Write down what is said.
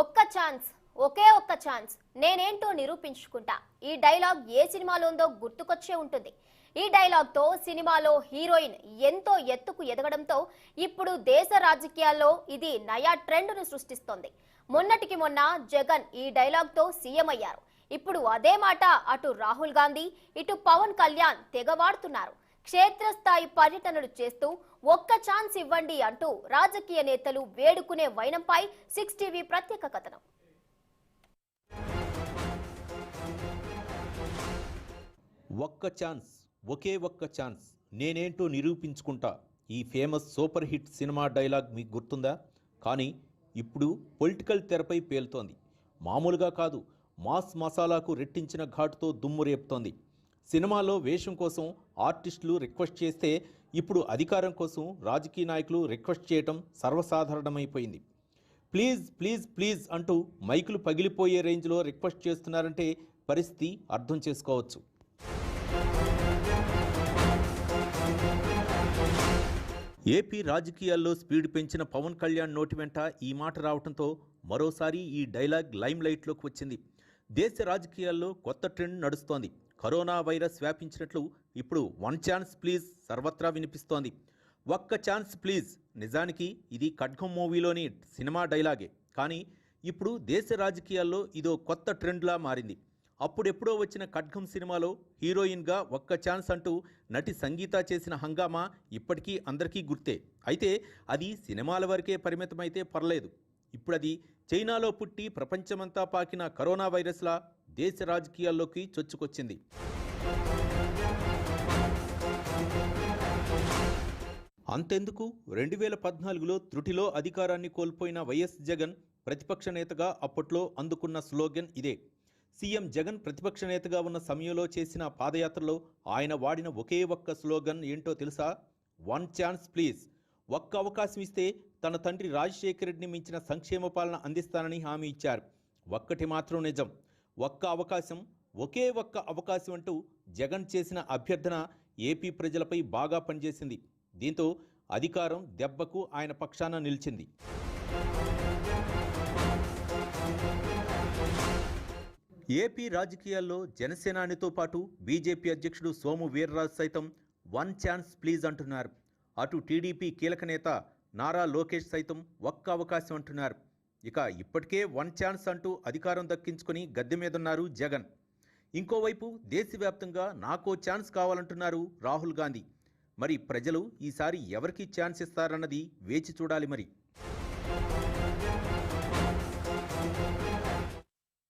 ఒక్క ఛాన్స్, ఒకే ఒక్క ఛాన్స్, నేనేంటో నిరూపించుకుంటా. ఈ డైలాగ్ ఏ సినిమాలో ఉందో గుర్తుకొచ్చే ఉంటుంది. ఈ డైలాగ్తో సినిమాలో హీరోయిన్ ఎంతో ఎత్తుకు ఎదగడంతో ఇప్పుడు దేశ రాజకీయాల్లో ఇది నయా ట్రెండ్ను సృష్టిస్తోంది. మొన్నటికి మొన్న జగన్ ఈ డైలాగ్తో సీఎం అయ్యారు. ఇప్పుడు అదే మాట అటు రాహుల్ గాంధీ, ఇటు పవన్ కళ్యాణ్ తెగవాడుతున్నారు. క్షేత్రస్థాయి పర్యటనలు చేస్తూ ఒక్క ఛాన్స్ ఇవ్వండి అంటూ రాజకీయ నేతలు వేడుకునే వైనంపై 6 టీవీ ప్రత్యేక కథనం. ఒక్క ఛాన్స్, ఒకే ఒక్క ఛాన్స్, నేనేంటో నిరూపించుకుంటా. ఈ famous super hit cinema dialogue మీకు గుర్తుందా? కానీ ఇప్పుడు పొలిటికల్ తెరపై పేలుతోంది. మామూలుగా కాదు, మాస్ మసాలాకు రెట్టించిన ఘాటుతో దుమ్ము రేపుతోంది. సినిమాలో వేషం కోసం ఆర్టిస్టులు రిక్వెస్ట్ చేస్తే ఇప్పుడు అధికారం కోసం రాజకీయ నాయకులు రిక్వెస్ట్ చేయటం సర్వసాధారణమైపోయింది. ప్లీజ్ ప్లీజ్ ప్లీజ్ అంటూ మైకులు పగిలిపోయే రేంజ్లో రిక్వెస్ట్ చేస్తున్నారంటే పరిస్థితి అర్థం చేసుకోవచ్చు. ఏపీ రాజకీయాల్లో స్పీడ్ పెంచిన పవన్ కళ్యాణ్ నోటి వెంట ఈ మాట రావడంతో మరోసారి ఈ డైలాగ్ లైమ్ లైట్లోకి వచ్చింది. దేశ రాజకీయాల్లో కొత్త ట్రెండ్ నడుస్తోంది. కరోనా వైరస్ వ్యాపించినట్లు ఇప్పుడు వన్ ఛాన్స్ ప్లీజ్ సర్వత్రా వినిపిస్తోంది. ఒక్క ఛాన్స్ ప్లీజ్ నిజానికి ఇది ఖడ్గం మూవీలోని సినిమా డైలాగే. కానీ ఇప్పుడు దేశ రాజకీయాల్లో ఇదో కొత్త ట్రెండ్లా మారింది. అప్పుడెప్పుడో వచ్చిన ఖడ్గం సినిమాలో హీరోయిన్గా ఒక్క ఛాన్స్ అంటూ నటి సంగీత చేసిన హంగామా ఇప్పటికీ అందరికీ గుర్తే. అయితే అది సినిమాల వరకే పరిమితమైతే పర్లేదు. ఇప్పుడు అది చైనాలో పుట్టి ప్రపంచమంతా పాకిన కరోనా వైరస్లా దేశ రాజకీయాల్లోకి చొచ్చుకొచ్చింది. అంతెందుకు, 2014లో త్రుటిలో అధికారాన్ని కోల్పోయిన వైఎస్ జగన్ ప్రతిపక్ష నేతగా అప్పట్లో అందుకున్న స్లోగన్ ఇదే. సీఎం జగన్ ప్రతిపక్ష నేతగా ఉన్న సమయంలో చేసిన పాదయాత్రలో ఆయన వాడిన ఒకే ఒక్క స్లోగన్ ఏంటో తెలుసా? One chance please. ఒక్క అవకాశం ఇస్తే తన తండ్రి రాజశేఖర రెడ్డిని మించిన సంక్షేమ పాలన అందిస్తానని హామీ ఇచ్చారు. ఒక్కటి మాత్రం నిజం, ఒక్క అవకాశం, ఒకే ఒక్క అవకాశం అంటూ జగన్ చేసిన అభ్యర్థన ఏపీ ప్రజలపై బాగా పనిచేసింది. దీంతో అధికారం దెబ్బకు ఆయన పక్షాన నిలిచింది. ఏపీ రాజకీయాల్లో జనసేనానితో పాటు బీజేపీ అధ్యక్షుడు సోము వీర్రాజు సైతం వన్ ఛాన్స్ ప్లీజ్ అంటున్నారు. అటు టీడీపీ కీలక నేత నారా లోకేష్ సైతం ఒక్క అవకాశం అంటున్నారు. ఇక ఇప్పటికే వన్ ఛాన్స్ అంటూ అధికారం దక్కించుకొని గద్దె మీదున్నారు జగన్. ఇంకోవైపు దేశవ్యాప్తంగా నాకో ఛాన్స్ కావాలంటున్నారు రాహుల్ గాంధీ. మరి ప్రజలు ఈసారి ఎవరికి ఛాన్స్ ఇస్తారన్నది వేచి చూడాలి మరి.